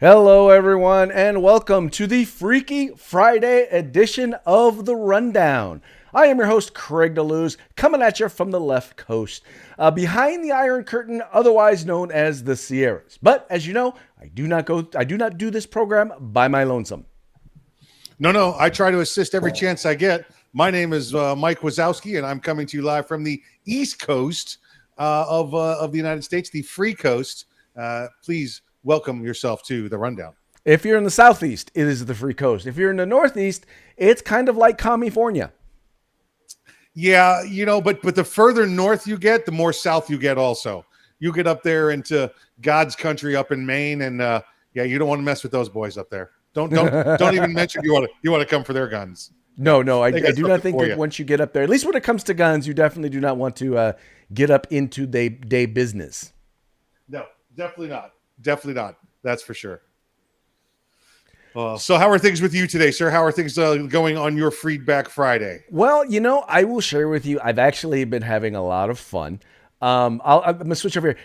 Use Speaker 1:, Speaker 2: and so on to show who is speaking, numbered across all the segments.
Speaker 1: Hello, everyone, and welcome to the Freaky Friday edition of The Rundown. I am your host, Craig DeLuz, coming at you from the left coast, behind the Iron Curtain, otherwise known as the Sierras. But as you know, I do not do this program by my lonesome.
Speaker 2: No, I try to assist every chance I get. My name is Mike Wazowski, and I'm coming to you live from the East Coast of the United States, the Free Coast. Please welcome yourself to the Rundown.
Speaker 1: If you're in the Southeast, it is the Free Coast. If you're in the Northeast, it's kind of like California.
Speaker 2: Yeah, but the further north you get, the more south you get. Also, you get up there into God's country up in Maine, and you don't want to mess with those boys up there. Don't even mention you want to come for their guns.
Speaker 1: No, I do not think that once you get up there, at least when it comes to guns, you definitely do not want to get up into day business.
Speaker 2: No, definitely not. Definitely not. That's for sure. So how are things with you today, sir? How are things going on your Freedback Friday?
Speaker 1: Well, I will share with you, I've actually been having a lot of fun. I'm going to switch over here.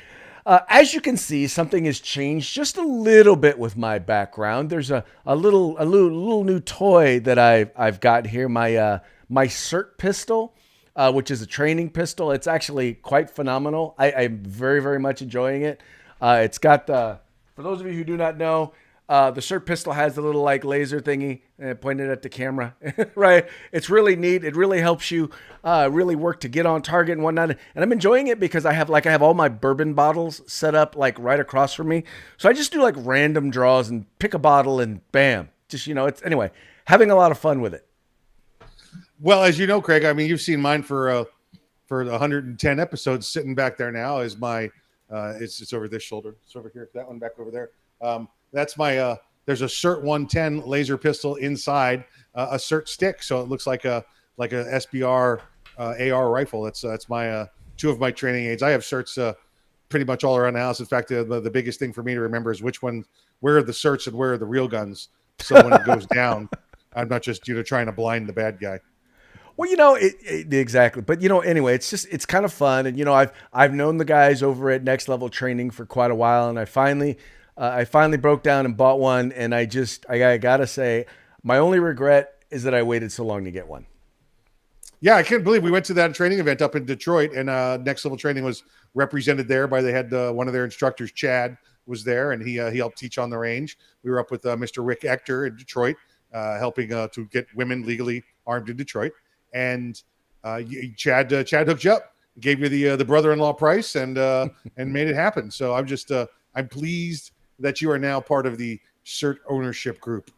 Speaker 1: As you can see, something has changed just a little bit with my background. There's a little new toy that I've got here, my CERT pistol, which is a training pistol. It's actually quite phenomenal. I'm very, very much enjoying it. It's got for those of you who do not know, the CERT pistol has the little laser thingy pointed at the camera, right? It's really neat. It really helps you really work to get on target and whatnot. And I'm enjoying it because I have all my bourbon bottles set up right across from me. So I just do random draws and pick a bottle and bam, just it's anyway having a lot of fun with it.
Speaker 2: Well, as you know, Craig, I mean you've seen mine for 110 episodes. Sitting back there now is my it's over this shoulder. It's over here. That one back over there. That's my there's a CERT 110 laser pistol inside a CERT stick, so it looks like a SBR AR rifle. That's my two of my training aids. I have CERTs pretty much all around the house. In fact, the biggest thing for me to remember is where are the CERTs and where are the real guns. So when it goes down, I'm not just trying to blind the bad guy.
Speaker 1: Well, exactly. But anyway, it's kind of fun, and I've known the guys over at Next Level Training for quite a while, and I finally broke down and bought one, and I gotta say, my only regret is that I waited so long to get one.
Speaker 2: Yeah, I can't believe we went to that training event up in Detroit, and Next Level Training was represented there by they had one of their instructors, Chad, was there, and he helped teach on the range. We were up with Mr. Rick Ector in Detroit, helping to get women legally armed in Detroit. And Chad hooked you up, gave you the brother-in-law price, and made it happen. So I'm pleased that you are now part of the CERT ownership group.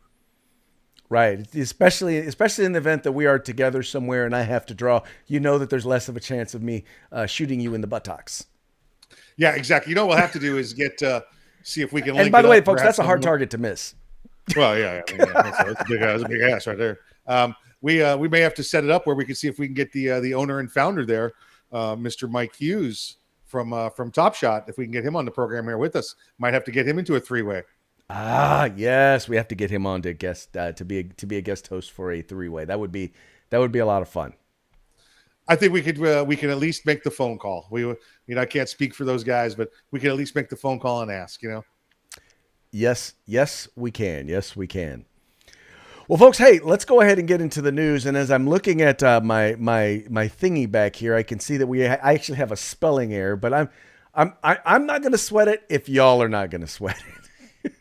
Speaker 1: Right, especially in the event that we are together somewhere and I have to draw. That there's less of a chance of me shooting you in the buttocks.
Speaker 2: Yeah, exactly. What we'll have to do is see if we can.
Speaker 1: And by the way, folks, that's a hard target to miss.
Speaker 2: Well, yeah, that's a big ass right there. We may have to set it up where we can see if we can get the owner and founder there, Mr. Mike Hughes from Top Shot. If we can get him on the program here with us, might have to get him into a three-way.
Speaker 1: Ah, yes, we have to get him on to guest to be a guest host for a three-way. That would be a lot of fun.
Speaker 2: I think we can at least make the phone call. I can't speak for those guys, but we can at least make the phone call and ask.
Speaker 1: Yes, we can. Yes, we can. Well, folks, hey, let's go ahead and get into the news. And as I'm looking at my thingy back here, I can see that I actually have a spelling error, but I'm not going to sweat it if y'all are not going to sweat it.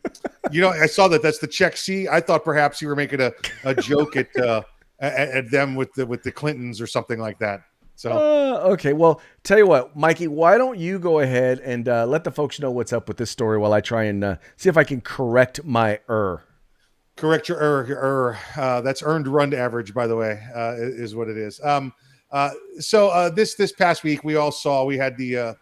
Speaker 2: I saw that's the Czech C. I thought perhaps you were making a joke at them with the Clintons or something like that. So
Speaker 1: okay, well, tell you what, Mikey, why don't you go ahead and let the folks know what's up with this story while I try and see if I can correct my error.
Speaker 2: Correct your error. That's earned run average, by the way, is what it is. So this past week, we had the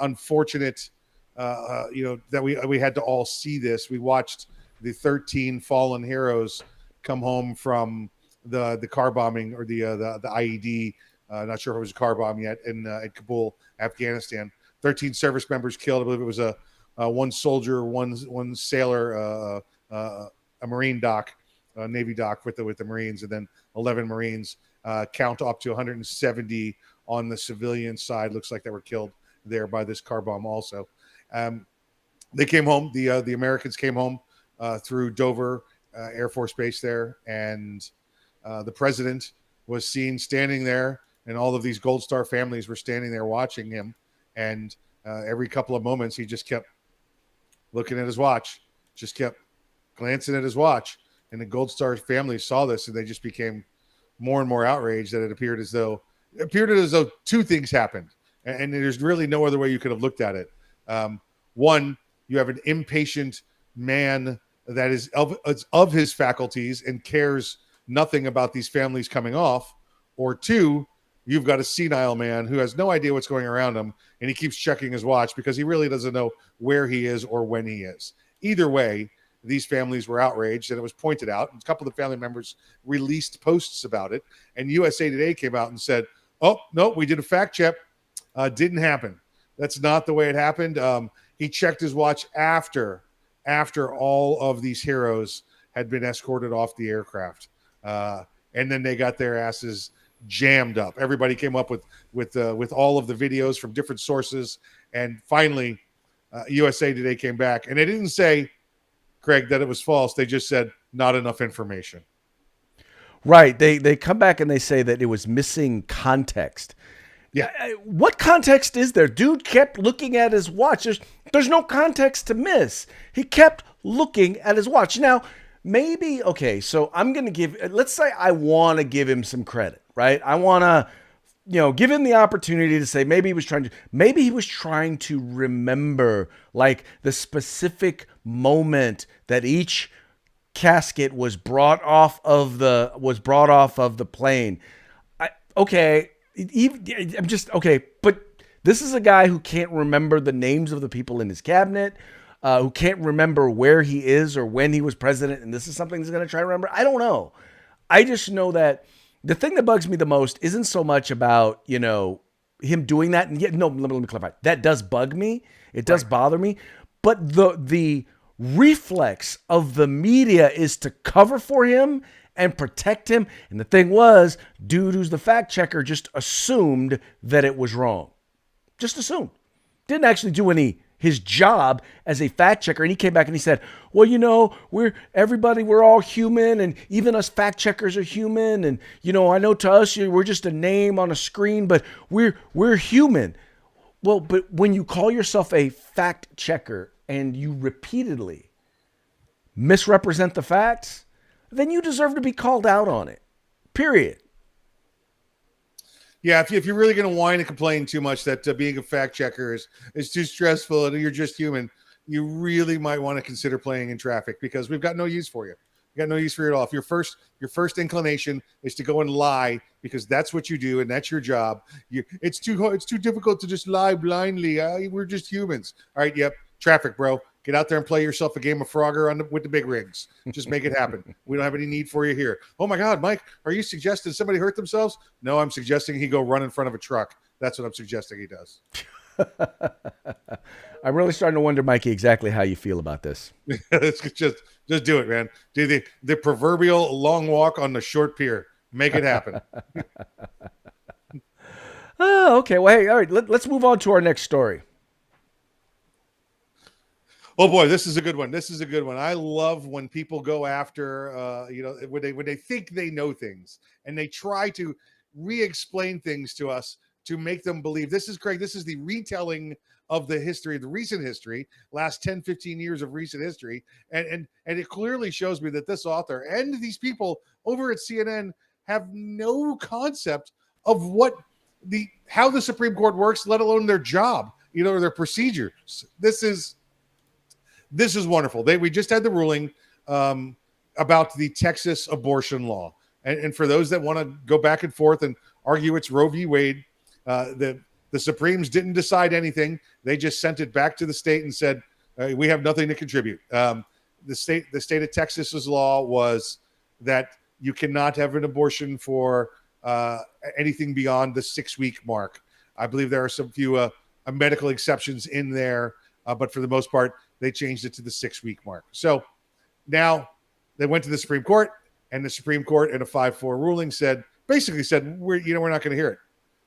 Speaker 2: unfortunate, that we had to all see this. We watched the 13 fallen heroes come home from the car bombing or the IED. Not sure if it was a car bomb yet in Kabul, Afghanistan. 13 service members killed. I believe it was a one soldier, one sailor, a Marine doc, a Navy doc with the Marines, and then 11 Marines. Count up to 170 on the civilian side. Looks like they were killed there by this car bomb also. They came home. The Americans came home through Dover Air Force Base there, and the president was seen standing there, and all of these Gold Star families were standing there watching him. And every couple of moments, he just kept looking at his watch, just kept glancing at his watch. And the Gold Star family saw this, and they just became more and more outraged that it appeared as though two things happened, and there's really no other way you could have looked at it. One, you have an impatient man that is of his faculties and cares nothing about these families coming off, or two, you've got a senile man who has no idea what's going around him, and he keeps checking his watch because he really doesn't know where he is or when he is. Either way, these families were outraged, and it was pointed out. A couple of the family members released posts about it, and USA Today came out and said, "Oh no, we did a fact check. Didn't happen. That's not the way it happened." He checked his watch after all of these heroes had been escorted off the aircraft, and then they got their asses jammed up. Everybody came up with all of the videos from different sources, and finally, USA Today came back, and they didn't say, Craig, that it was false. They just said not enough information.
Speaker 1: Right. They come back and they say that it was missing context.
Speaker 2: Yeah.
Speaker 1: What context is there? Dude kept looking at his watch. There's no context to miss. He kept looking at his watch. Now, maybe, okay, so I'm going to let's say I want to give him some credit, right? I want to, give him the opportunity to say maybe he was trying to remember like the specific moment that each casket was brought off of the plane. I'm just okay, but this is a guy who can't remember the names of the people in his cabinet, who can't remember where he is or when he was president, and this is something he's going to try to remember. I don't know. I just know that the thing that bugs me the most isn't so much about him doing that. And yet, no, let me clarify. That does bug me. It does bother me. But the reflex of the media is to cover for him and protect him. And the thing was, dude who's the fact checker just assumed that it was wrong. Just assumed. Didn't actually do his job as a fact checker. And he came back and he said, well, we're all human, and even us fact checkers are human. And, I know to us, we're just a name on a screen, but we're human. Well, but when you call yourself a fact checker and you repeatedly misrepresent the facts, then you deserve to be called out on it. Period.
Speaker 2: Yeah, if you're really going to whine and complain too much that being a fact checker is too stressful and you're just human, you really might want to consider playing in traffic, because we've got no use for you. We got no use for you at all. If your first inclination is to go and lie because that's what you do and that's your job, it's too difficult to just lie blindly. We're just humans. All right, yep, traffic, bro. Get out there and play yourself a game of Frogger with the big rigs. Just make it happen. We don't have any need for you here. Oh my God, Mike, are you suggesting somebody hurt themselves? No, I'm suggesting he go run in front of a truck. That's what I'm suggesting he does.
Speaker 1: I'm really starting to wonder, Mikey, exactly how you feel about this.
Speaker 2: It's just do it, man. Do the proverbial long walk on the short pier. Make it happen.
Speaker 1: Oh, okay. Well, hey, all right. Let's move on to our next story.
Speaker 2: Oh boy, this is a good one. I love when people go after, when they think they know things and they try to re-explain things to us to make them believe. This is Craig. This is the retelling of the recent history, last 10, 15 years of recent history. And it clearly shows me that this author and these people over at CNN have no concept of how the Supreme Court works, let alone their job, or their procedures. This is wonderful. We just had the ruling about the Texas abortion law. And for those that want to go back and forth and argue it's Roe v. Wade, the Supremes didn't decide anything. They just sent it back to the state and said, we have nothing to contribute. The state of Texas's law was that you cannot have an abortion for anything beyond the 6-week mark. I believe there are some few medical exceptions in there, but for the most part, they changed it to the 6-week mark. So now they went to the Supreme Court, and the Supreme Court in a 5-4 ruling basically said, we're not going to hear it.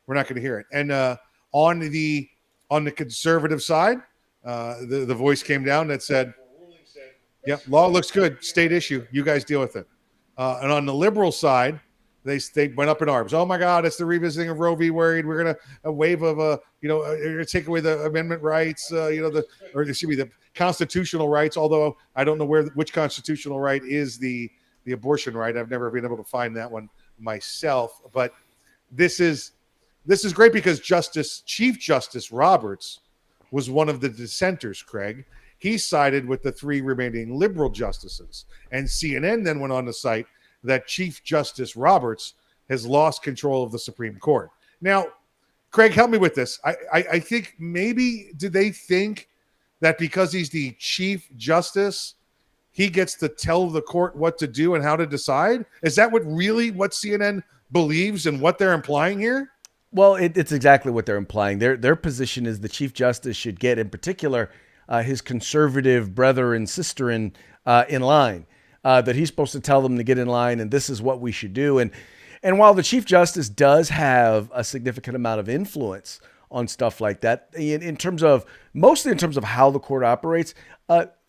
Speaker 2: We're not going to hear it. And on the conservative side, the voice came down that said, "Yep, law looks good. State issue. You guys deal with it." And on the liberal side, they went up in arms. Oh my God, it's the revisiting of Roe v. Wade. We're gonna a wave of take away the amendment rights. Excuse me, the constitutional rights. Although I don't know which constitutional right is the abortion right. I've never been able to find that one myself. But this is great because Chief Justice Roberts was one of the dissenters, Craig. He sided with the three remaining liberal justices. And CNN then went on to cite that Chief Justice Roberts has lost control of the Supreme Court. Now, Craig, help me with this. I think maybe do they think that because he's the Chief Justice, he gets to tell the court what to do and how to decide? Is that what CNN believes and what they're implying here?
Speaker 1: Well, it's exactly what they're implying. Their position is the Chief Justice should get, in particular, his conservative brother and sister in line. That he's supposed to tell them to get in line, and this is what we should do. And while the Chief Justice does have a significant amount of influence on stuff like that, mostly in terms of how the court operates,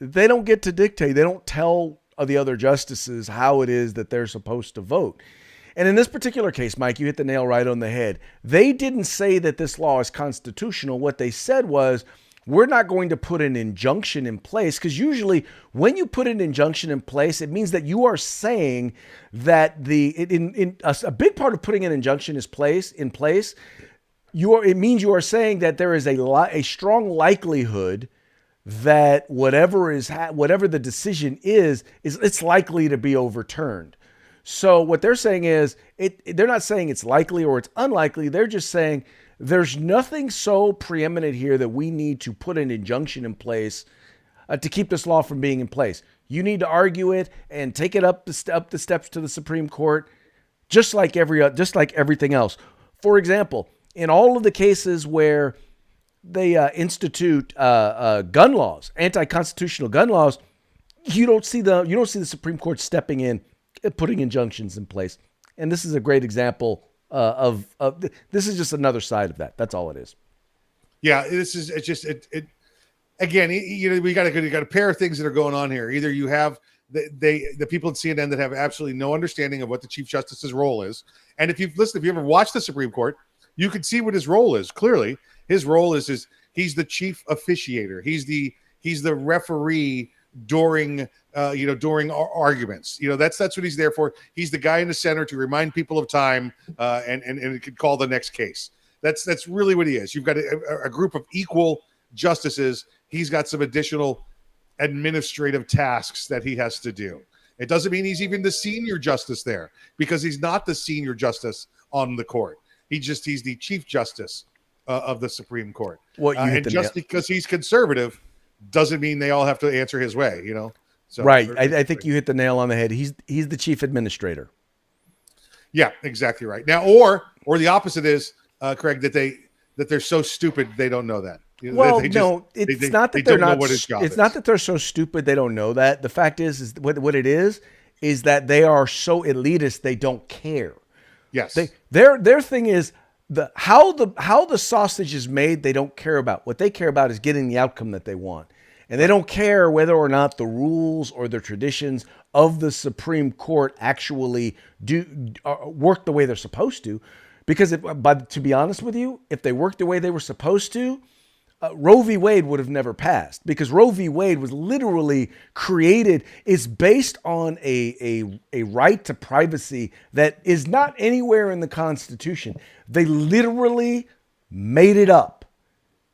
Speaker 1: they don't get to dictate. They don't tell the other justices how it is that they're supposed to vote. And in this particular case, Mike, you hit the nail right on the head. They didn't say that this law is constitutional. What they said was, we're not going to put an injunction in place, because usually when you put an injunction in place, it means that you are saying that a big part of putting an injunction in place, it means you are saying that there is a strong likelihood that whatever the decision is it's likely to be overturned. So what they're saying is, they're not saying it's likely or it's unlikely. They're just saying there's nothing so preeminent here that we need to put an injunction in place to keep this law from being in place. You need to argue it and take it up the steps to the Supreme Court, just like everything else. For example, in all of the cases where they institute gun laws, anti-constitutional gun laws, you don't see the Supreme Court stepping in, putting injunctions in place. And this is a great example of this is just another side of that. That's all it is.
Speaker 2: Yeah, again, we got a pair of things that are going on here. Either you have the people at CNN that have absolutely no understanding of what the Chief Justice's role is, and if you ever watched the Supreme Court, you can see what his role is. Clearly, his role is he's the chief officiator. He's the referee during arguments. That's what he's there for. He's the guy in the center to remind people of time and it could call the next case. That's really what he is. You've got a group of equal justices. He's got some additional administrative tasks that he has to do. It doesn't mean he's even the senior justice there, because he's not the senior justice on the court. He's the chief justice of the Supreme Court. And just because he's conservative doesn't mean they all have to answer his way, So,
Speaker 1: right. I think you hit the nail on the head. He's the chief administrator.
Speaker 2: Yeah, exactly right. Now, or the opposite is, Craig, that they're so stupid they don't know that.
Speaker 1: Well, it's not that they're not. It's not that they're so stupid they don't know that. The fact is what it is that they are so elitist they don't care.
Speaker 2: Yes.
Speaker 1: Their thing is how the sausage is made. They don't care about. What they care about is getting the outcome that they want. And they don't care whether or not the rules or the traditions of the Supreme Court actually work the way they're supposed to. Because to be honest with you, if they worked the way they were supposed to, Roe v. Wade would have never passed. Because Roe v. Wade was literally created, is based on a right to privacy that is not anywhere in the Constitution. They literally made it up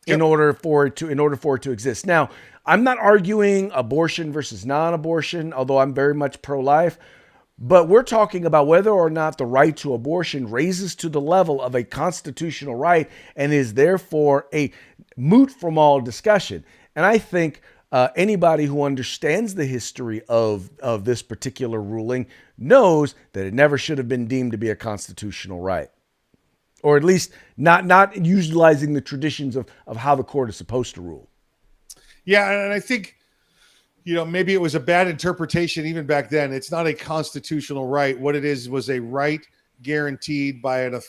Speaker 1: in order for it to exist. Now, I'm not arguing abortion versus non-abortion, although I'm very much pro-life, but we're talking about whether or not the right to abortion raises to the level of a constitutional right and is therefore a moot from all discussion. And I think anybody who understands the history of this particular ruling knows that it never should have been deemed to be a constitutional right. Or at least not utilizing the traditions of how the court is supposed to rule.
Speaker 2: Yeah, and I think, maybe it was a bad interpretation even back then. It's not a constitutional right. What it is was a right guaranteed by a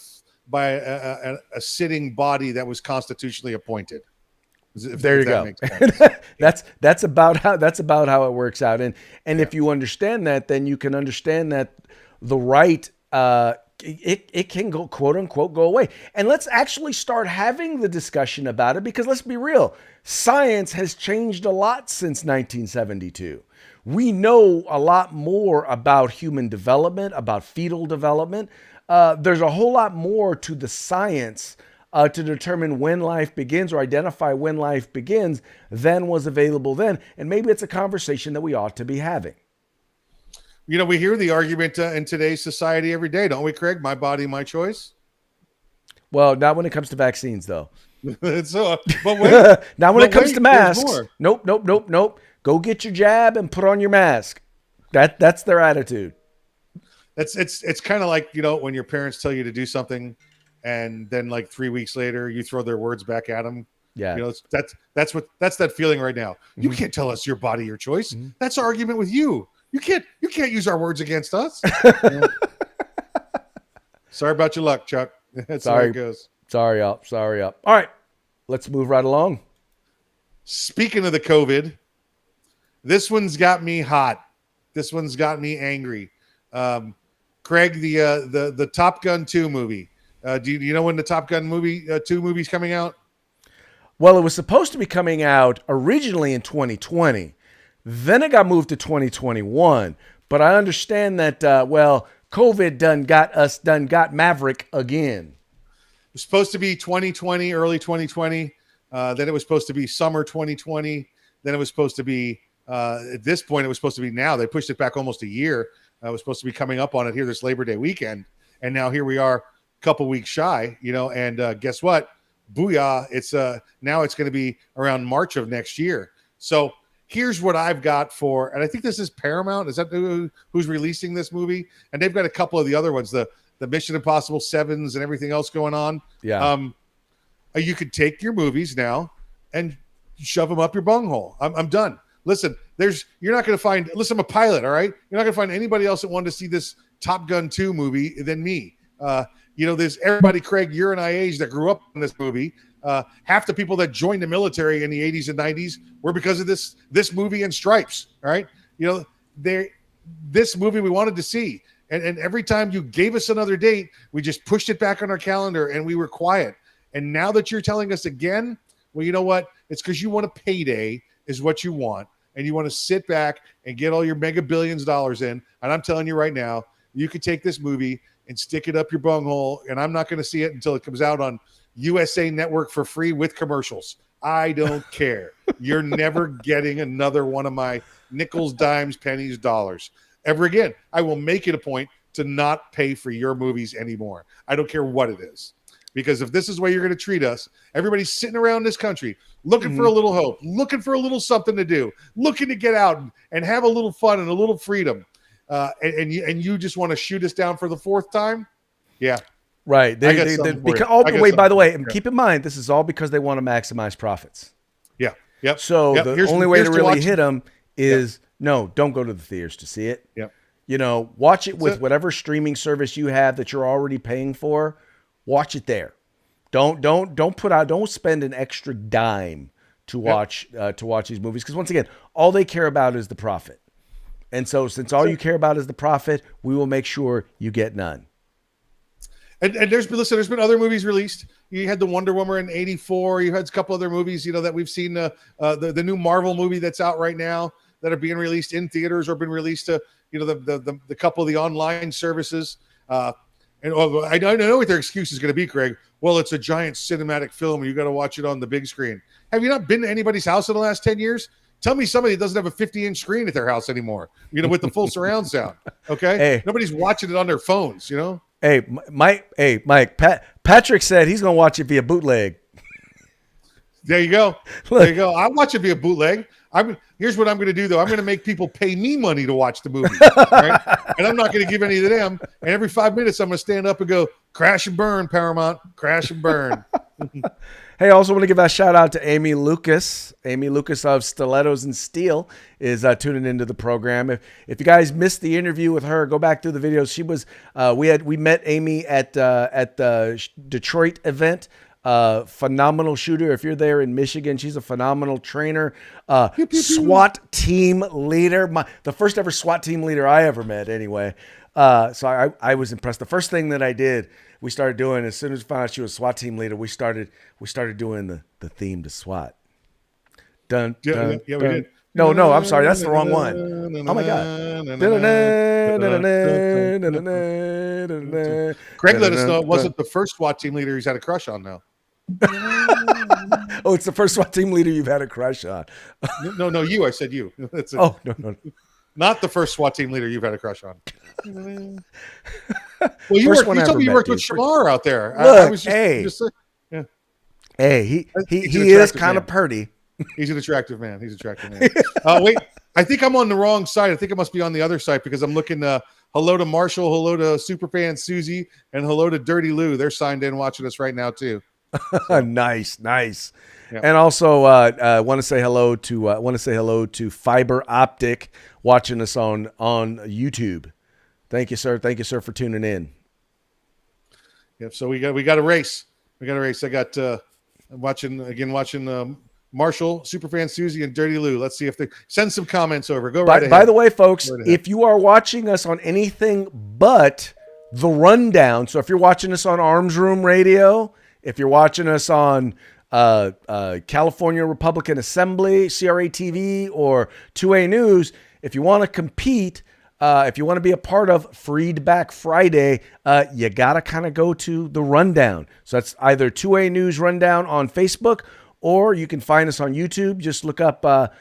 Speaker 2: sitting body that was constitutionally appointed.
Speaker 1: There
Speaker 2: if
Speaker 1: you
Speaker 2: that
Speaker 1: go.
Speaker 2: makes sense.
Speaker 1: That's about how it works out. And if you understand that, then you can understand that the right it can go, quote unquote, go away. And let's actually start having the discussion about it, because let's be real, science has changed a lot since 1972. We know a lot more about human development, about fetal development. There's a whole lot more to the science to determine when life begins or identify when life begins than was available then. And maybe it's a conversation that we ought to be having.
Speaker 2: We hear the argument in today's society every day, don't we, Craig? My body, my choice.
Speaker 1: Well, not when it comes to vaccines, though.
Speaker 2: So, but wait,
Speaker 1: not when it comes to
Speaker 2: there's
Speaker 1: masks.
Speaker 2: more.
Speaker 1: Nope. Go get your jab and put on your mask. That's their attitude.
Speaker 2: It's kind of like, when your parents tell you to do something, and then like 3 weeks later you throw their words back at them.
Speaker 1: Yeah.
Speaker 2: That's that feeling right now. You can't tell us your body, your choice. That's our argument with you. You can't use our words against us. Sorry about your luck, Chuck. That's how it goes.
Speaker 1: Sorry up. All right, let's move right along.
Speaker 2: Speaking of the COVID, this one's got me hot. This one's got me angry. Craig, the Top Gun 2 movie. Do you know when the Top Gun 2 movie's coming out?
Speaker 1: Well, it was supposed to be coming out originally in 2020. Then it got moved to 2021. But I understand that, COVID done got Maverick again.
Speaker 2: It was supposed to be 2020, early 2020. Then it was supposed to be summer 2020. Then it was supposed to be, at this point, it was supposed to be now. They pushed it back almost a year. It was supposed to be coming up on it here this Labor Day weekend. And now here we are, a couple weeks shy, and guess what? Booyah. Now it's going to be around March of next year. So here's what I've got and I think this is Paramount. Is that who's releasing this movie? And they've got a couple of the other ones, the Mission Impossible 7s and everything else going on.
Speaker 1: Yeah.
Speaker 2: You could take your movies now and shove them up your bunghole. I'm done. Listen, you're not going to find, listen, I'm a pilot, all right? You're not going to find anybody else that wanted to see this Top Gun 2 movie than me. There's everybody, Craig, you're and I age that grew up in this movie. Half the people that joined the military in the 80s and 90s were because of this movie and Stripes, all right? This movie we wanted to see. And every time you gave us another date, we just pushed it back on our calendar and we were quiet. And now that you're telling us again, well, you know what? It's because you want a payday is what you want. And you want to sit back and get all your mega billions of dollars in. And I'm telling you right now, you could take this movie and stick it up your bunghole. And I'm not going to see it until it comes out on USA Network for free with commercials. I don't care. You're never getting another one of my nickels, dimes, pennies, dollars ever again. I will make it a point to not pay for your movies anymore. I don't care what it is. Because if this is the way you're going to treat us, everybody's sitting around this country looking for a little hope, looking for a little something to do, looking to get out and have a little fun and a little freedom. And you just want to shoot us down for the fourth time? Yeah.
Speaker 1: Right. By the way, keep in mind, this is all because they want to maximize profits.
Speaker 2: Yeah. Yep.
Speaker 1: So the only way to really hit them is no, don't go to the theaters to see it.
Speaker 2: Yep.
Speaker 1: Watch it with whatever streaming service you have that you're already paying for. Watch it there. Don't spend an extra dime to watch these movies, because once again, all they care about is the profit. And so since all you care about is the profit, we will make sure you get none.
Speaker 2: And there's been other movies released. You had the Wonder Woman in '84. You had a couple other movies, that we've seen. The new Marvel movie that's out right now that are being released in theaters or been released to the couple of the online services. And I know what their excuse is going to be, Craig. Well, it's a giant cinematic film, and you got to watch it on the big screen. Have you not been to anybody's house in the last 10 years? Tell me somebody that doesn't have a 50-inch screen at their house anymore, with the full surround sound. Okay,
Speaker 1: hey. Nobody's
Speaker 2: watching it on their phones.
Speaker 1: Hey, Mike. Patrick said he's going to watch it via bootleg.
Speaker 2: There you go. I'll watch it via bootleg. Here's what I'm going to do, though. I'm going to make people pay me money to watch the movie. Right? And I'm not going to give any to them. And every 5 minutes, I'm going to stand up and go, crash and burn, Paramount. Crash and burn.
Speaker 1: Hey, I also want to give a shout out to Amy Lucas. Amy Lucas of Stilettos and Steel is tuning into the program. If you guys missed the interview with her, go back through the videos. She was we met Amy at the Detroit event Phenomenal shooter. If you're there in Michigan, she's a phenomenal trainer.
Speaker 2: Pew, pew, pew.
Speaker 1: SWAT team leader. The first ever SWAT team leader I ever met, anyway. So I was impressed. The first thing that I did, we started doing as soon as we found out she was SWAT team leader. We started doing the theme to SWAT. Dun
Speaker 2: Yeah, yeah,
Speaker 1: dun
Speaker 2: yeah, we
Speaker 1: dun.
Speaker 2: did.
Speaker 1: No, I'm sorry, that's the wrong one. Oh my god.
Speaker 2: Craig let us know it wasn't the first SWAT team leader he's had a crush on now.
Speaker 1: Oh, it's the first SWAT team leader you've had a crush on.
Speaker 2: No, you. I said you. That's it.
Speaker 1: Oh, no.
Speaker 2: Not the first SWAT team leader you've had a crush on. Well,
Speaker 1: First one I
Speaker 2: you told
Speaker 1: ever
Speaker 2: me you
Speaker 1: met,
Speaker 2: worked with
Speaker 1: dude.
Speaker 2: Shamar out there. I
Speaker 1: Look,
Speaker 2: was
Speaker 1: hey.
Speaker 2: just yeah.
Speaker 1: Hey,
Speaker 2: He's an
Speaker 1: he is
Speaker 2: attractive
Speaker 1: kind of
Speaker 2: man.
Speaker 1: purty.
Speaker 2: He's an attractive man. He's an attractive man. Wait, I think I'm on the wrong side. I think it must be on the other side because I'm looking. Hello to Marshall. Hello to Superfan Susie, and hello to Dirty Lou. They're signed in watching us right now too. So,
Speaker 1: Nice.
Speaker 2: yeah.
Speaker 1: And also want to say hello to Fiber Optic watching us on YouTube. Thank you, sir. Thank you, sir, for tuning in.
Speaker 2: Yep. So we got a race. I got watching Marshall, Superfan Susie, and Dirty Lou. Let's see if they send some comments over. Go right ahead.
Speaker 1: By the way, folks, if you are watching us on anything but the rundown, so if you're watching us on Arms Room Radio, if you're watching us on California Republican Assembly, CRA TV, or 2A News, if you want to compete, if you want to be a part of Freedback Friday, you got to kind of go to the rundown. So that's either 2A News Rundown on Facebook, or you can find us on YouTube. Just look up the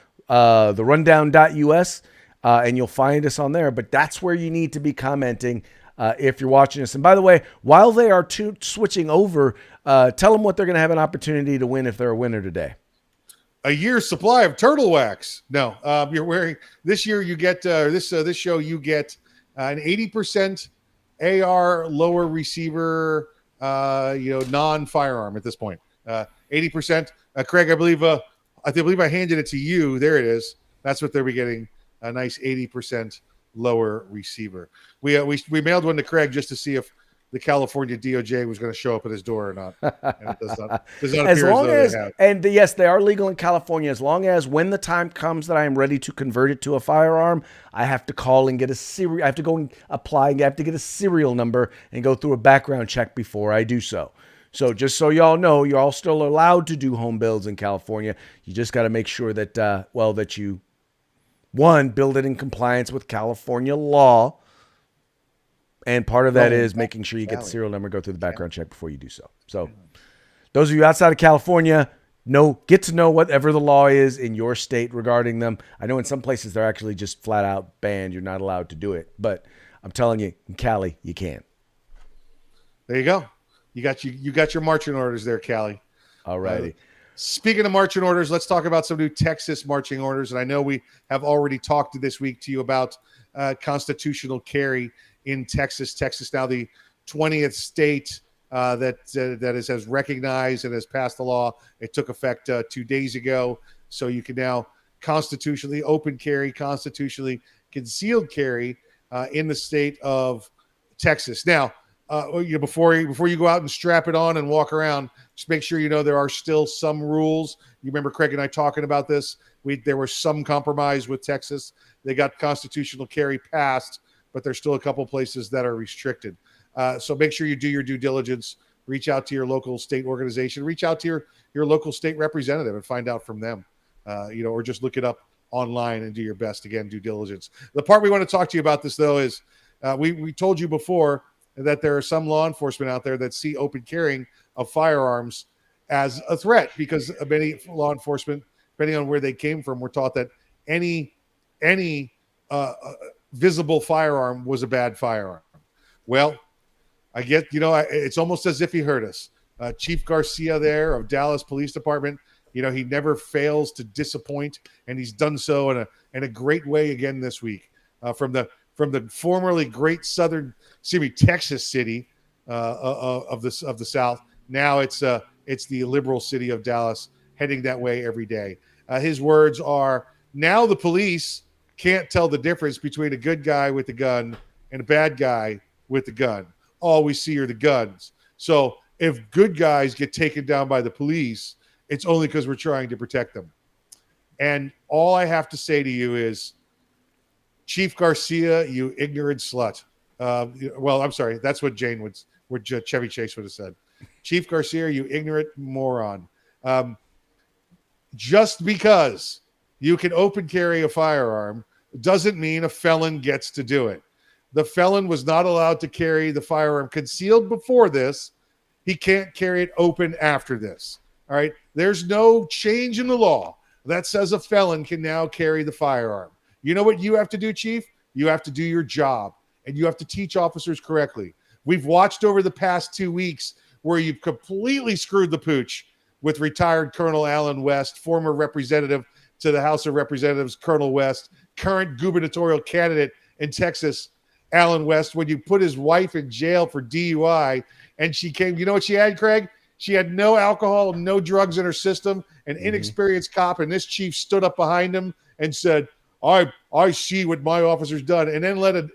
Speaker 1: rundown.us and you'll find us on there. But that's where you need to be commenting if you're watching us. And by the way, while they are switching over, tell them what they're going to have an opportunity to win if they're a winner today.
Speaker 2: A year's supply of turtle wax. No, you're wearing this year. You get this show. You get an 80% AR lower receiver. Non-firearm at this point. 80%. Craig, I believe I handed it to you. There it is. That's what they'll be getting. A nice 80% lower receiver. We mailed one to Craig just to see if the California DOJ was going to show up at his door or not. And it does not appear as though they have.
Speaker 1: And yes, they are legal in California as long as when the time comes that I am ready to convert it to a firearm, I have to call and get a serial. I have to go and apply. I have to get a serial number and go through a background check before I do so. So just so y'all know, you're all still allowed to do home builds in California. You just got to make sure that, that you, one, build it in compliance with California law. And part of that is making sure you get the serial number, go through the background check before you do so. So those of you outside of California, get to know whatever the law is in your state regarding them. I know in some places they're actually just flat out banned. You're not allowed to do it. But I'm telling you, in Cali, you can.
Speaker 2: There you go. You got your marching orders there, Callie.
Speaker 1: All righty.
Speaker 2: Speaking of marching orders, let's talk about some new Texas marching orders. And I know we have already talked this week to you about constitutional carry in Texas. Texas now the 20th state that has recognized and has passed the law. It took effect 2 days ago. So you can now constitutionally open carry, constitutionally concealed carry in the state of Texas. Now, before you go out and strap it on and walk around, just make sure you know there are still some rules. You remember Craig and I talking about this. There was some compromise with Texas. They got constitutional carry passed, but there's still a couple places that are restricted. So make sure you do your due diligence. Reach out to your local state organization. Reach out to your local state representative and find out from them. Or just look it up online and do your best. Again, due diligence. The part we want to talk to you about this, though, is we told you before that there are some law enforcement out there that see open carrying of firearms as a threat because many law enforcement, depending on where they came from, were taught that any visible firearm was a bad firearm. Well, it's almost as if he heard us. Chief Garcia there of Dallas Police Department, he never fails to disappoint, and he's done so in a great way again this week. From the formerly great Texas city of the South. Now it's the liberal city of Dallas, heading that way every day. His words are, now the police can't tell the difference between a good guy with a gun and a bad guy with a gun. All we see are the guns. So if good guys get taken down by the police, it's only because we're trying to protect them. And all I have to say to you is, Chief Garcia, you ignorant slut. Well, I'm sorry. That's what Chevy Chase would have said. Chief Garcia, you ignorant moron. Um, just because you can open carry a firearm doesn't mean a felon gets to do it. The felon was not allowed to carry the firearm concealed before this. He can't carry it open after this. All right. There's no change in the law that says a felon can now carry the firearm. You know what you have to do, Chief? You have to do your job, and you have to teach officers correctly. We've watched over the past 2 weeks where you've completely screwed the pooch with retired Colonel Alan West, former representative to the House of Representatives, Colonel West, current gubernatorial candidate in Texas, Alan West, when you put his wife in jail for DUI, and she came, you know what she had, Craig? She had no alcohol, no drugs in her system, an inexperienced cop, and this chief stood up behind him and said, I see what my officer's done, and then let an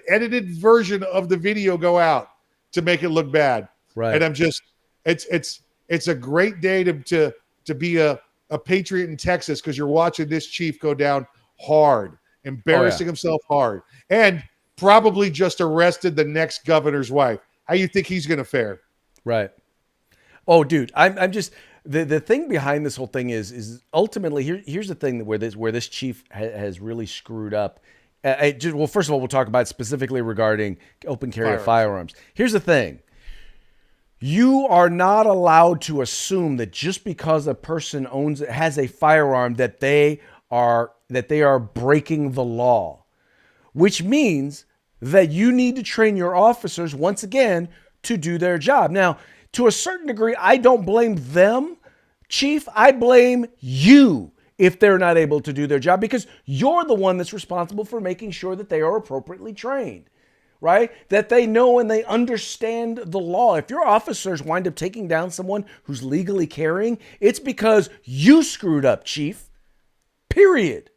Speaker 2: edited version of the video go out to make it look bad.
Speaker 1: Right.
Speaker 2: And I'm just, it's a great day to be a patriot in Texas, because you're watching this chief go down hard, embarrassing himself hard, and probably just arrested the next governor's wife. How you think he's going to fare?
Speaker 1: Right. Oh, dude, I'm just the thing behind this whole thing is ultimately here's the thing where this chief has really screwed up. Well, first of all, we'll talk about specifically regarding open carry of firearms. Here's the thing. You are not allowed to assume that just because a person has a firearm that they are breaking the law, which means that you need to train your officers once again to do their job. Now, to a certain degree, I don't blame them, Chief. I blame you if they're not able to do their job, because you're the one that's responsible for making sure that they are appropriately trained, right? That they know and they understand the law. If your officers wind up taking down someone who's legally carrying, it's because you screwed up, Chief. Period.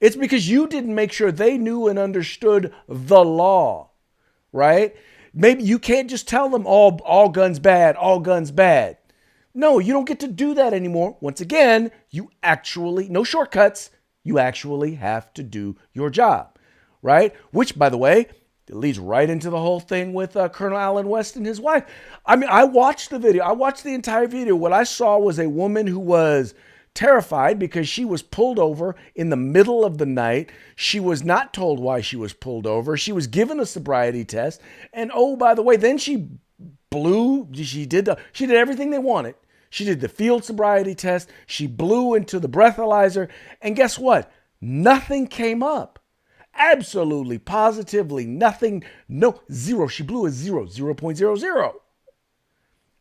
Speaker 1: It's because you didn't make sure they knew and understood the law, right? Maybe you can't just tell them all guns bad, all guns bad. No, you don't get to do that anymore. Once again, no shortcuts. You actually have to do your job, right? Which, by the way, it leads right into the whole thing with Colonel Alan West and his wife. I mean, I watched the video. I watched the entire video. What I saw was a woman who was terrified because she was pulled over in the middle of the night. She was not told why she was pulled over. She was given a sobriety test. And oh, by the way, then she did everything they wanted. She did the field sobriety test. She blew into the breathalyzer. And guess what? Nothing came up. Absolutely, positively nothing. No, zero. She blew a 0.00.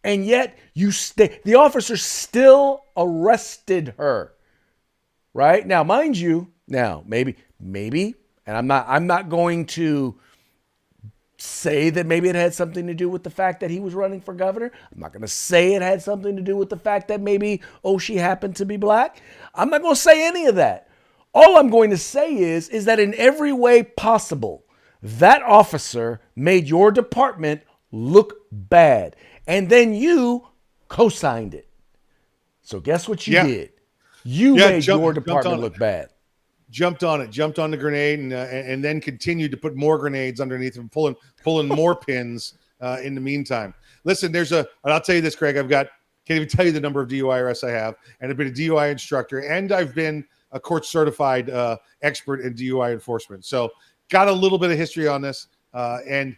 Speaker 1: And yet the officer still arrested her. Right? Now, mind you, maybe, and I'm not going to say that maybe it had something to do with the fact that he was running for governor. I'm not going to say it had something to do with the fact that maybe, she happened to be black. I'm not going to say any of that. All I'm going to say is that in every way possible, that officer made your department look bad. And then you co-signed it. So guess what you did? You made your department look bad.
Speaker 2: Jumped on the grenade, and then continued to put more grenades underneath and pulling more pins in the meantime. Listen, and I'll tell you this, Craig, can't even tell you the number of DUI arrests I have, and I've been a DUI instructor, and I've been a court certified expert in DUI enforcement. So got a little bit of history on this, and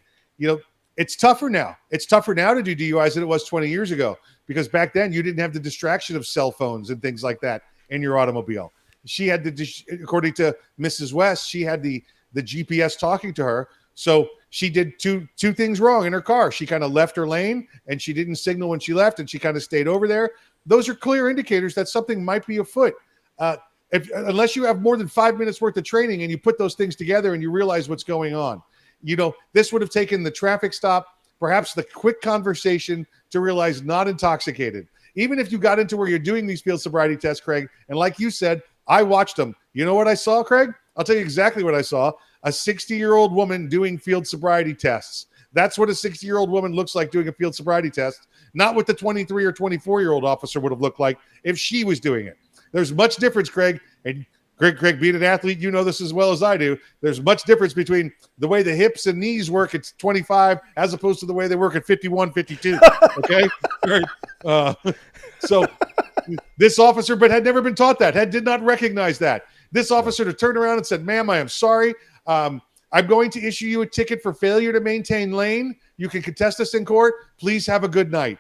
Speaker 2: it's tougher now. It's tougher now to do DUIs than it was 20 years ago, because back then you didn't have the distraction of cell phones and things like that in your automobile. She had according to Mrs. West, she had the GPS talking to her. So she did two things wrong in her car. She kind of left her lane, and she didn't signal when she left, and she kind of stayed over there. Those are clear indicators that something might be afoot. Unless you have more than 5 minutes worth of training and you put those things together and you realize what's going on. This would have taken the traffic stop, perhaps the quick conversation to realize not intoxicated. Even if you got into where you're doing these field sobriety tests, Craig, and like you said, I watched them. You know what I saw, Craig? I'll tell you exactly what I saw. A 60-year-old woman doing field sobriety tests. That's what a 60-year-old woman looks like doing a field sobriety test, not what the 23 or 24-year-old officer would have looked like if she was doing it. There's much difference, Craig. And Craig, being an athlete, you know this as well as I do. There's much difference between the way the hips and knees work at 25 as opposed to the way they work at 51, 52. Okay? So this officer, but had never been taught that, did not recognize that. This officer to turn around and said, ma'am, I am sorry. I'm going to issue you a ticket for failure to maintain lane. You can contest this in court. Please have a good night.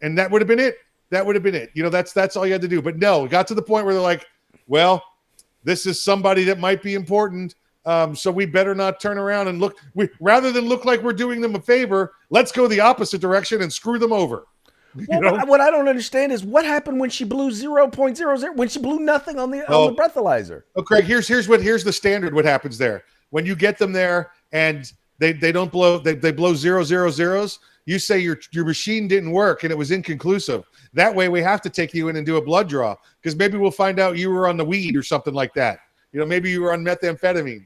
Speaker 2: And that would have been it. That would have been it. That's all you had to do. But no, it got to the point where they're like, well, this is somebody that might be important. So we better not turn around and look. Rather than look like we're doing them a favor, let's go the opposite direction and screw them over.
Speaker 1: Well, what I don't understand is what happened when she blew 0.00, when she blew nothing on the breathalyzer.
Speaker 2: Oh, Craig, here's the standard. What happens there when you get them there and they don't blow, they blow 0.00s. You say your machine didn't work and it was inconclusive. That way we have to take you in and do a blood draw because maybe we'll find out you were on the weed or something like that. Maybe you were on methamphetamine.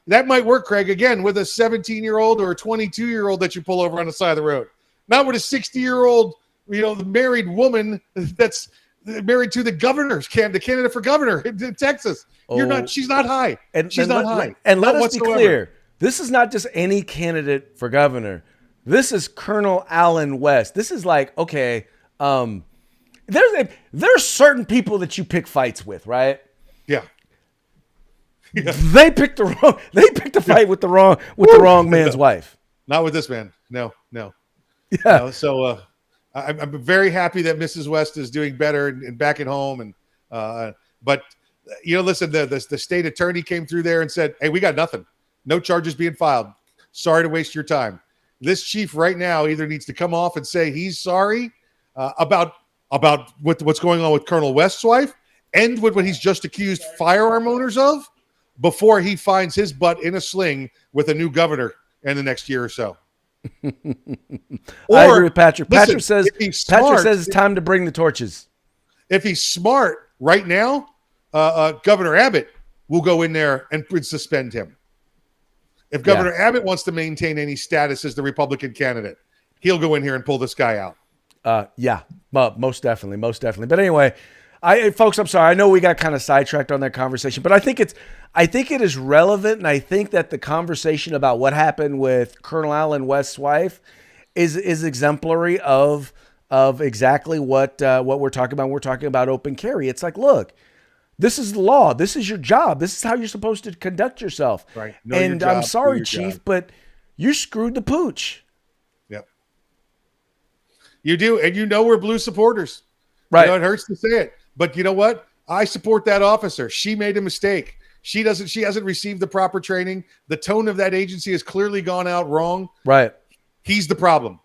Speaker 2: That might work, Craig, again, with a 17-year-old or a 22-year-old that you pull over on the side of the road. Not with a 60-year-old, married woman that's married to the candidate for governor in Texas. She's not high. She's not high.
Speaker 1: And let us be clear. This is not just any candidate for governor. This is Colonel Allen West. This is like, okay, there's certain people that you pick fights with, right?
Speaker 2: Yeah.
Speaker 1: They picked a fight with the wrong man's wife.
Speaker 2: Not with this man. No.
Speaker 1: Yeah.
Speaker 2: So I'm very happy that Mrs. West is doing better and back at home. But listen, the state attorney came through there and said, "Hey, we got nothing. No charges being filed. Sorry to waste your time." This chief right now either needs to come off and say he's sorry about what's going on with Colonel West's wife and what he's just accused firearm owners of before he finds his butt in a sling with a new governor in the next year or so.
Speaker 1: I agree with Patrick. Patrick says it's time to bring the torches.
Speaker 2: If he's smart right now, Governor Abbott will go in there and suspend him. If Governor Abbott wants to maintain any status as the Republican candidate, he'll go in here and pull this guy out.
Speaker 1: Most definitely. But anyway, folks, I'm sorry. I know we got kind of sidetracked on that conversation, but I think it is relevant, and I think that the conversation about what happened with Colonel Allen West's wife is exemplary of exactly what we're talking about. We're talking about open carry. It's like, look, this is the law. This is your job. This is how you're supposed to conduct yourself.
Speaker 2: Right.
Speaker 1: And I'm sorry, Chief, but you screwed the pooch.
Speaker 2: Yep. You do, and we're blue supporters.
Speaker 1: Right.
Speaker 2: It hurts to say it, but you know what? I support that officer. She made a mistake. She hasn't received the proper training. The tone of that agency has clearly gone out wrong.
Speaker 1: Right.
Speaker 2: He's the problem.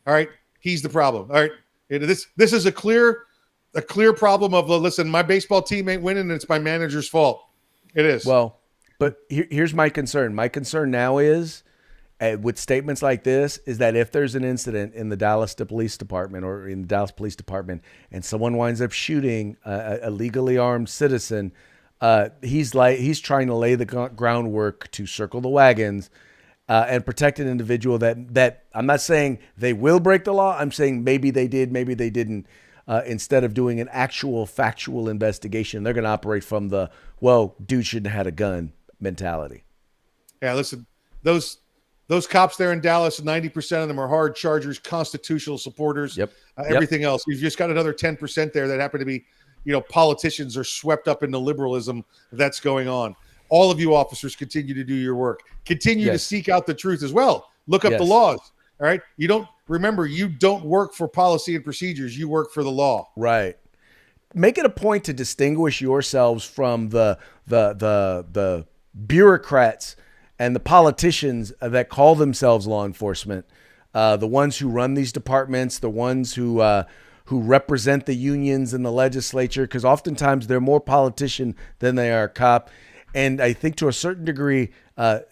Speaker 2: All right. He's the problem. All right. This is a clear problem of, listen, my baseball team ain't winning and it's my manager's fault. It is.
Speaker 1: Well, but here's my concern. My concern now is with statements like this is that if there's an incident in the Dallas Police Department or in the Dallas Police Department and someone winds up shooting a legally armed citizen, he's trying to lay the groundwork to circle the wagons and protect an individual that I'm not saying they will break the law. I'm saying maybe they did, maybe they didn't. Instead of doing an actual factual investigation, they're going to operate from the, well, dude shouldn't have had a gun mentality.
Speaker 2: Yeah, listen, those cops there in Dallas, 90% of them are hard chargers, constitutional supporters.
Speaker 1: Yep.
Speaker 2: Everything else. You've just got another 10% there that happen to be, politicians are swept up into liberalism that's going on. All of you officers continue to do your work. Continue to seek out the truth as well. Look up the laws. All right. You don't work for policy and procedures. You work for the law.
Speaker 1: Right. Make it a point to distinguish yourselves from the bureaucrats and the politicians that call themselves law enforcement, the ones who run these departments, the ones who represent the unions in the legislature, because oftentimes they're more politician than they are cop. And I think to a certain degree,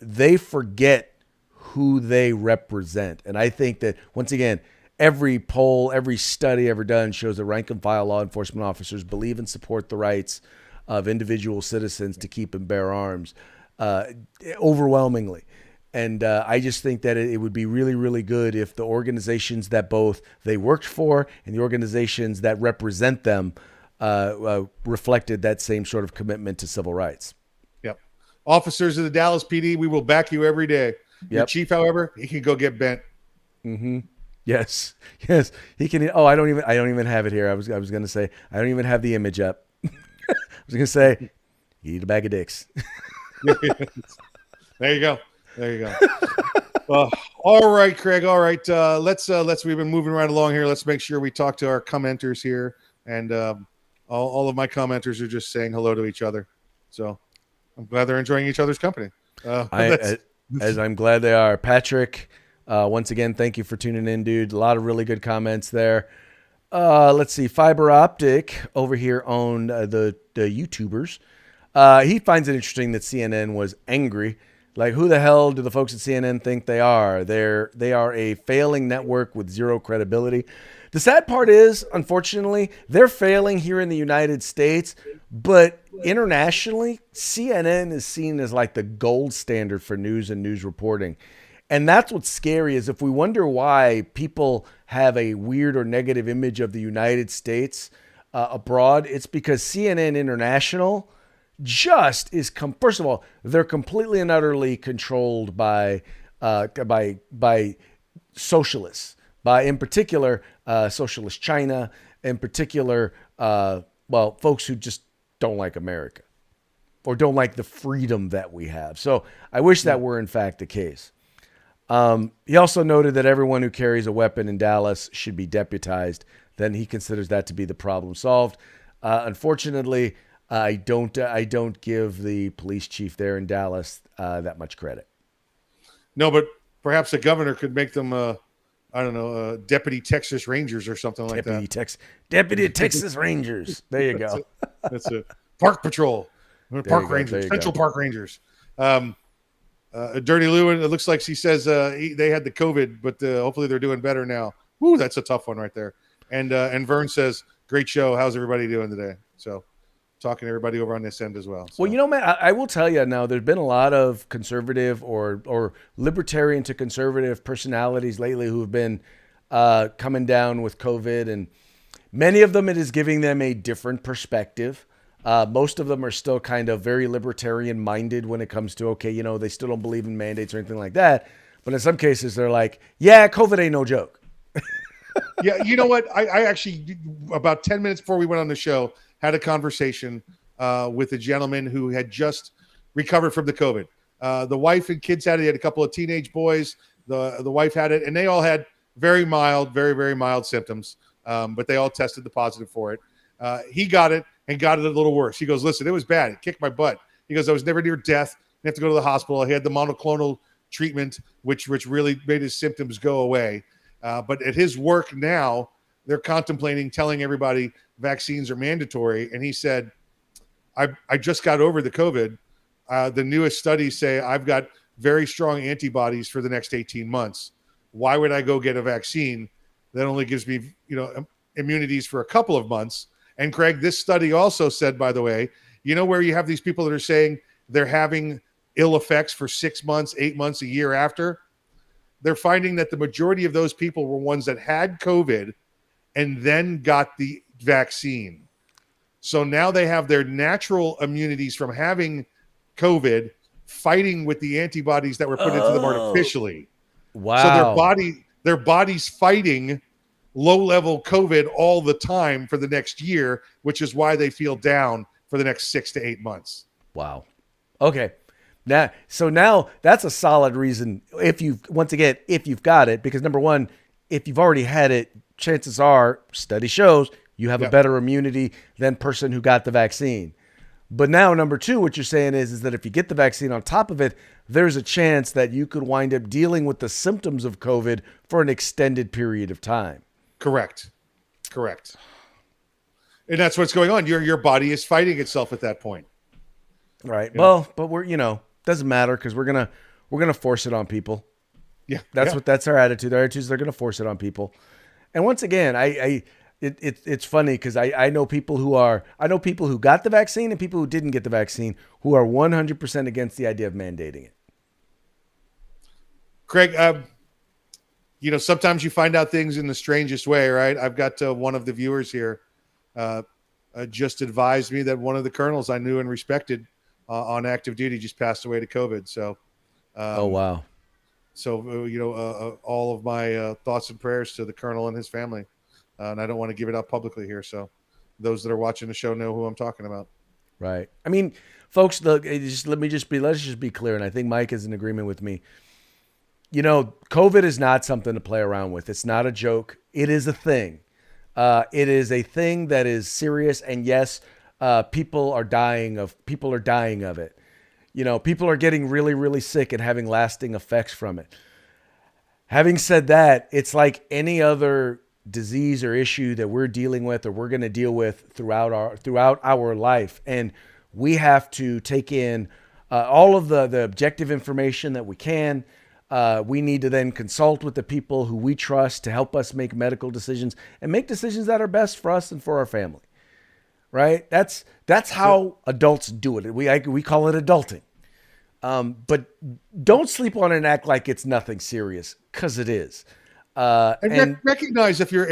Speaker 1: they forget who they represent. And I think that, once again, every poll, every study ever done shows that rank and file law enforcement officers believe and support the rights of individual citizens to keep and bear arms overwhelmingly. And I just think that it would be really, really good if the organizations that both they worked for and the organizations that represent them reflected that same sort of commitment to civil rights.
Speaker 2: Yep. Officers of the Dallas PD, we will back you every day. Your
Speaker 1: Yep.
Speaker 2: chief, however, he can go get bent.
Speaker 1: Mm-hmm. Yes. Yes. He can. Oh, I don't even have it here. I was going to say, I don't even have the image up. I was going to say, eat a bag of dicks.
Speaker 2: There you go. There you go. All right, Craig. All right. Let's we've been moving right along here. Let's make sure we talk to our commenters here. And all of my commenters are just saying hello to each other. So I'm glad they're enjoying each other's company.
Speaker 1: As I'm glad they are. Patrick, once again, thank you for tuning in, dude. A lot of really good comments there. Let's see. Fiber Optic over here on the YouTubers. He finds it interesting that CNN was angry. Like, who the hell do the folks at CNN think they are? They are a failing network with zero credibility. The sad part is, unfortunately, they're failing here in the United States, but internationally, CNN is seen as like the gold standard for news and news reporting. And that's what's scary is if we wonder why people have a weird or negative image of the United States abroad, it's because CNN International just is first of all, they're completely and utterly controlled by socialists, by in particular socialist China, in particular folks who just don't like America or don't like the freedom that we have. So I wish that were in fact the case. He also noted that everyone who carries a weapon in Dallas should be deputized. Then he considers that to be the problem solved. Unfortunately, I don't give the police chief there in Dallas that much credit.
Speaker 2: No, but perhaps the governor could make them, Deputy Texas Rangers or something like that.
Speaker 1: Deputy Texas Rangers. There you go.
Speaker 2: That's it. Park Patrol, Park Rangers, Central
Speaker 1: go.
Speaker 2: Park Rangers. Dirty Lewin, it looks like she says they had the COVID, but hopefully they're doing better now. Woo, that's a tough one right there. And Vern says, great show. How's everybody doing today? So talking to everybody over on this end as well. So.
Speaker 1: Well, man, I will tell you now, there's been a lot of conservative or libertarian to conservative personalities lately who have been coming down with COVID, and many of them, it is giving them a different perspective. Most of them are still kind of very libertarian minded when it comes to, they still don't believe in mandates or anything like that. But in some cases, they're like, yeah, COVID ain't no joke.
Speaker 2: Yeah, you know what? I actually, about 10 minutes before we went on the show, had a conversation with a gentleman who had just recovered from the COVID. The wife and kids had it. He had a couple of teenage boys. The wife had it, and they all had very mild, very, very mild symptoms, but they all tested the positive for it. He got it and got it a little worse. He goes, listen, it was bad. It kicked my butt. He goes, I was never near death. I have to go to the hospital. He had the monoclonal treatment, which really made his symptoms go away. But at his work now, they're contemplating telling everybody vaccines are mandatory. And he said, I just got over the COVID. The newest studies say I've got very strong antibodies for the next 18 months. Why would I go get a vaccine that only gives me, immunities for a couple of months? And Craig, this study also said, by the way, where you have these people that are saying they're having ill effects for 6 months, 8 months, a year after, they're finding that the majority of those people were ones that had COVID and then got the vaccine. So now they have their natural immunities from having COVID fighting with the antibodies that were put into them artificially.
Speaker 1: Wow.
Speaker 2: So their body's fighting low-level COVID all the time for the next year, which is why they feel down for the next 6 to 8 months.
Speaker 1: Wow. Okay. Now that's a solid reason if you've got it, because number one, if you've already had it, chances are, study shows, you have a better immunity than person who got the vaccine. But now, number two, what you're saying is that if you get the vaccine on top of it, there's a chance that you could wind up dealing with the symptoms of COVID for an extended period of time.
Speaker 2: Correct. And that's what's going on. Your body is fighting itself at that point.
Speaker 1: Right. Yeah. Well, but we're, doesn't matter because we're gonna force it on people.
Speaker 2: Yeah.
Speaker 1: That's our attitude. Our attitude is they're gonna force it on people. And once again, it's funny because I know people who got the vaccine and people who didn't get the vaccine who are 100% against the idea of mandating it.
Speaker 2: Craig, sometimes you find out things in the strangest way, right? I've got one of the viewers here uh, just advised me that one of the colonels I knew and respected on active duty just passed away to COVID. So,
Speaker 1: Oh
Speaker 2: um,
Speaker 1: wow.
Speaker 2: all of my thoughts and prayers to the colonel and his family. And I don't want to give it up publicly here. So those that are watching the show know who I'm talking about.
Speaker 1: Right. I mean, folks, look, let's just be clear, and I think Mike is in agreement with me. COVID is not something to play around with. It's not a joke. It is a thing. It is a thing that is serious, and yes, people are dying of it. People are getting really, really sick and having lasting effects from it. Having said that, it's like any other disease or issue that we're dealing with or we're going to deal with throughout our life, and we have to take in all of the objective information that we can. We need to then consult with the people who we trust to help us make medical decisions and make decisions that are best for us and for our family. Right? That's how adults do it. We call it adulting. But don't sleep on it and act like it's nothing serious, because it is.
Speaker 2: And recognize if you're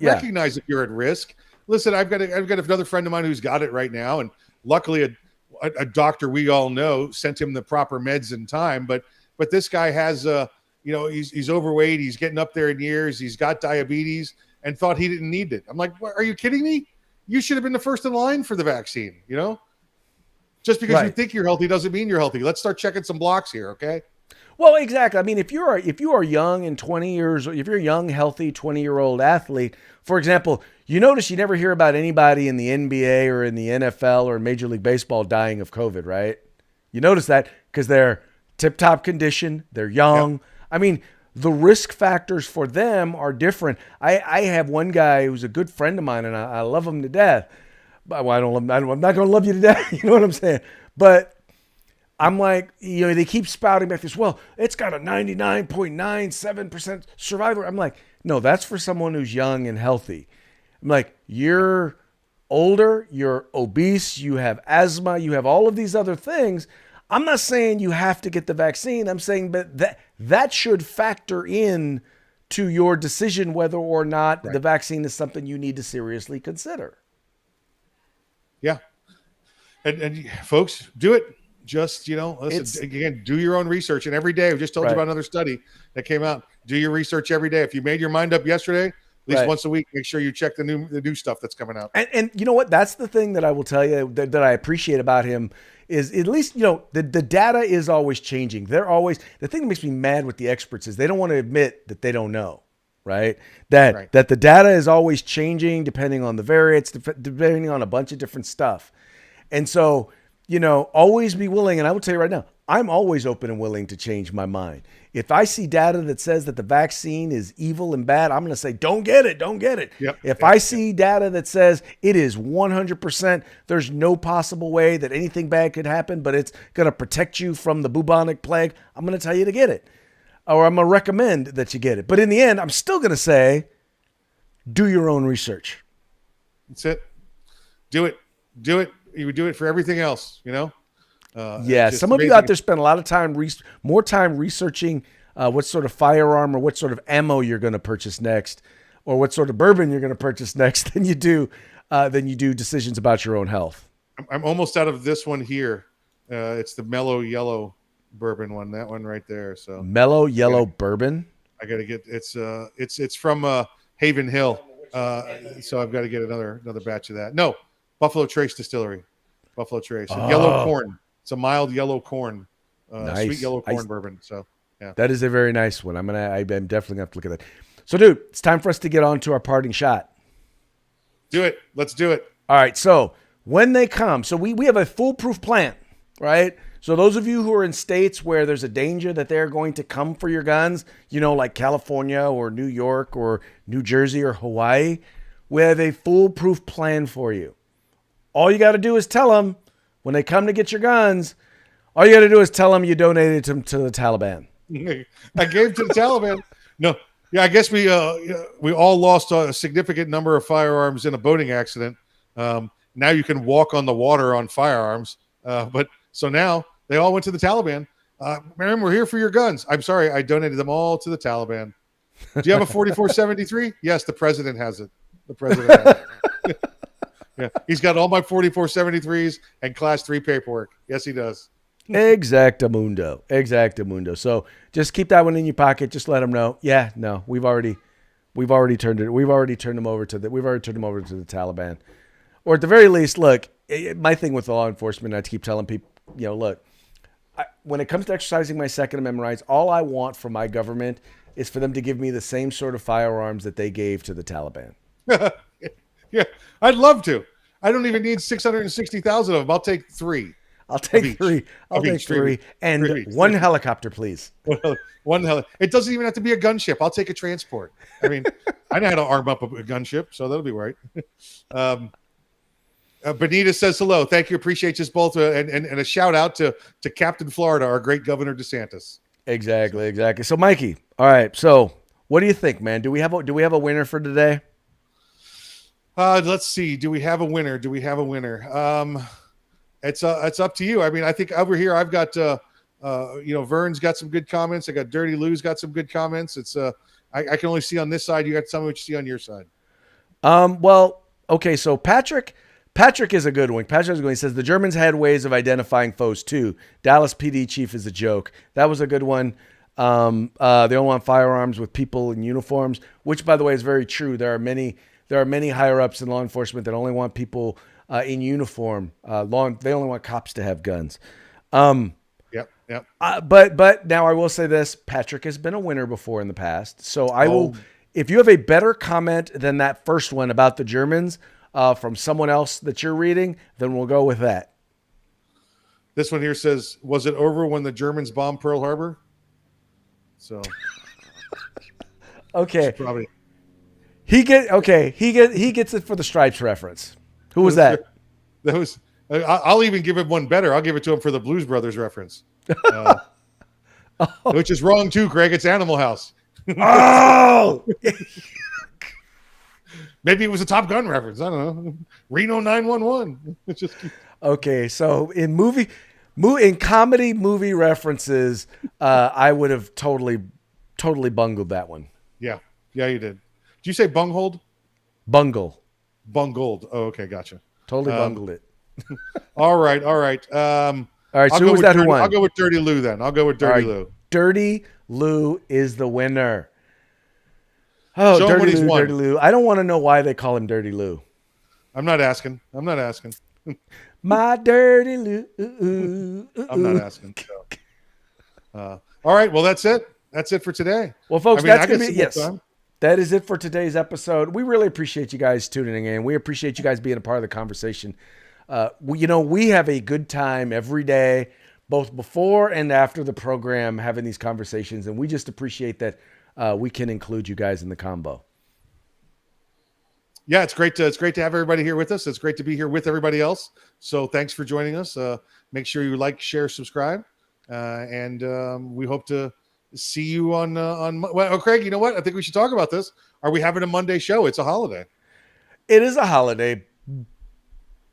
Speaker 1: Yeah.
Speaker 2: recognize if you're at risk. Listen, I've got another friend of mine who's got it right now, and luckily a doctor we all know sent him the proper meds in time. But this guy has he's overweight, he's getting up there in years, he's got diabetes, and thought he didn't need it. I'm like, what, are you kidding me? You should have been the first in line for the vaccine. Just because you think you're healthy doesn't mean you're healthy. Let's start checking some blocks here, okay?
Speaker 1: Well, exactly. I mean, if you are young and 20 years, if you're a young, healthy 20-year-old athlete, for example, you notice you never hear about anybody in the NBA or in the NFL or Major League Baseball dying of COVID, right? You notice that because they're tip-top condition, they're young. Yep. I mean, the risk factors for them are different. I have one guy who's a good friend of mine, and I love him to death. But I'm not going to love you to death. You know what I'm saying? But I'm like, they keep spouting back this, well, it's got a 99.97% survival. I'm like, no, that's for someone who's young and healthy. I'm like, you're older, you're obese, you have asthma, you have all of these other things. I'm not saying you have to get the vaccine. I'm saying that should factor in to your decision whether or not the vaccine is something you need to seriously consider.
Speaker 2: Yeah. And folks, do it. Just, listen, again, do your own research. And every day, I just told you about another study that came out. Do your research every day. If you made your mind up yesterday, at least once a week, make sure you check the new stuff that's coming out.
Speaker 1: And you know what? That's the thing that I will tell you that I appreciate about him is at least, the data is always changing. The thing that makes me mad with the experts is they don't want to admit that they don't know. Right? That the data is always changing depending on the variants, depending on a bunch of different stuff. And so, always be willing. And I will tell you right now, I'm always open and willing to change my mind. If I see data that says that the vaccine is evil and bad, I'm going to say, don't get it. If I see data that says it is 100%, there's no possible way that anything bad could happen, but it's going to protect you from the bubonic plague, I'm going to tell you to get it. Or I'm going to recommend that you get it. But in the end, I'm still going to say, do your own research.
Speaker 2: That's it. Do it. You would do it for everything else,
Speaker 1: Some of you out there spend a lot of time, more time researching what sort of firearm or what sort of ammo you're going to purchase next, or what sort of bourbon you're going to purchase next than you do decisions about your own health.
Speaker 2: I'm almost out of this one here. It's the Mellow Yellow bourbon one, that one right there. So
Speaker 1: Mellow Yellow bourbon.
Speaker 2: I got to get it's from Haven Hill. So I've got to get another batch of that. No, Buffalo Trace Distillery. Buffalo Trace. Yellow corn. It's a mild yellow corn.
Speaker 1: Nice.
Speaker 2: Sweet yellow corn bourbon. So yeah.
Speaker 1: That is a very nice one. I'm definitely gonna have to look at that. So dude, it's time for us to get on to our parting shot.
Speaker 2: Do it. Let's do it.
Speaker 1: All right. So when they come, so we have a foolproof plan, right? So those of you who are in states where there's a danger that they're going to come for your guns, like California or New York or New Jersey or Hawaii, we have a foolproof plan for you. All you got to do is tell them when they come to get your guns, all you got to do is tell them you donated them to the Taliban.
Speaker 2: I gave to the Taliban. No. Yeah, I guess we all lost a significant number of firearms in a boating accident. Now you can walk on the water on firearms. But so now they all went to the Taliban. Ma'am, we're here for your guns. I'm sorry, I donated them all to the Taliban. Do you have a 4473? Yes, the president has it. The president has it. Yeah, he's got all my 4473s and class 3 paperwork. Yes, he does.
Speaker 1: Exactamundo. Exactamundo. So just keep that one in your pocket. Just let them know. Yeah, no, we've already turned it. We've already turned them over to the Taliban. Or at the very least, look, my thing with law enforcement, I keep telling people, look, when it comes to exercising my Second Amendment rights, all I want from my government is for them to give me the same sort of firearms that they gave to the Taliban.
Speaker 2: Yeah, I'd love to. I don't even need 660,000 of them. I'll take 3.
Speaker 1: I'll take 3. I'll take 3 and 1 helicopter, please.
Speaker 2: One hell. It doesn't even have to be a gunship. I'll take a transport. I mean, I know how to arm up a gunship, so that'll be right. Benita says hello. Thank you. Appreciate you both. And a shout out to Captain Florida, our great Governor DeSantis.
Speaker 1: Exactly. So, Mikey, all right. So, what do you think, man? Do we have a winner for today?
Speaker 2: Let's see. Do we have a winner? It's up to you. I mean, I think over here I've got Vern's got some good comments. I got Dirty Lou's got some good comments. It's I can only see on this side. You got some of what you see on your side.
Speaker 1: Well, okay. So Patrick is a good one. Patrick is going. He says the Germans had ways of identifying foes too. Dallas PD chief is a joke. That was a good one. They don't want firearms with people in uniforms, which, by the way, is very true. There are many higher ups in law enforcement that only want people in uniform. They only want cops to have guns.
Speaker 2: Yep.
Speaker 1: But now I will say this: Patrick has been a winner before in the past. So I will. If you have a better comment than that first one about the Germans from someone else that you're reading, then we'll go with that.
Speaker 2: This one here says, "Was it over when the Germans bombed Pearl Harbor?" So,
Speaker 1: okay,
Speaker 2: probably.
Speaker 1: He gets it for the Stripes reference. Who was that?
Speaker 2: That was. I'll even give him one better. I'll give it to him for the Blues Brothers reference, which is wrong too, Greg. It's Animal House.
Speaker 1: Oh,
Speaker 2: maybe it was a Top Gun reference. I don't know. Reno 911.
Speaker 1: Okay. So in comedy movie references, I would have totally bungled that one.
Speaker 2: Yeah, you did. Did you say bunghold?
Speaker 1: Bungled.
Speaker 2: Oh, okay, gotcha.
Speaker 1: Totally bungled it.
Speaker 2: All right.
Speaker 1: All right. So who was that who won?
Speaker 2: I'll go with Dirty Lou then. Lou.
Speaker 1: Dirty Lou is the winner. Oh, Dirty Lou. I don't want to know why they call him Dirty Lou.
Speaker 2: I'm not asking.
Speaker 1: My Dirty Lou.
Speaker 2: I'm not asking. All right. Well, that's it. That's it for today.
Speaker 1: Well, folks, that's going to be, yes. That is it for today's episode. We really appreciate you guys tuning in. We appreciate you guys being a part of the conversation. We have a good time every day, both before and after the program, having these conversations. And we just appreciate that we can include you guys in the combo.
Speaker 2: Yeah, it's great to have everybody here with us. It's great to be here with everybody else. So thanks for joining us. Make sure you like, share, subscribe. And we hope to see you on Craig, you know what? I think we should talk about this. Are we having a Monday show? It's a holiday.
Speaker 1: It is a holiday,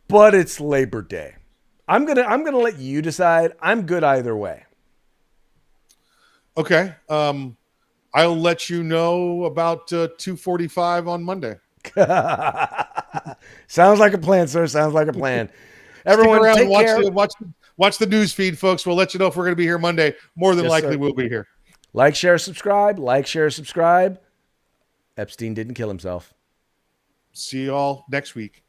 Speaker 1: but it's Labor Day. I'm gonna let you decide. I'm good either way.
Speaker 2: Okay. I'll let you know about 2:45 on Monday.
Speaker 1: Sounds like a plan, sir. Sounds like a plan. Everyone,
Speaker 2: stick around,
Speaker 1: take care.
Speaker 2: Watch the news feed, folks. We'll let you know if we're going to be here Monday. More than likely, we'll be here.
Speaker 1: Like, share, subscribe. Epstein didn't kill himself.
Speaker 2: See you all next week.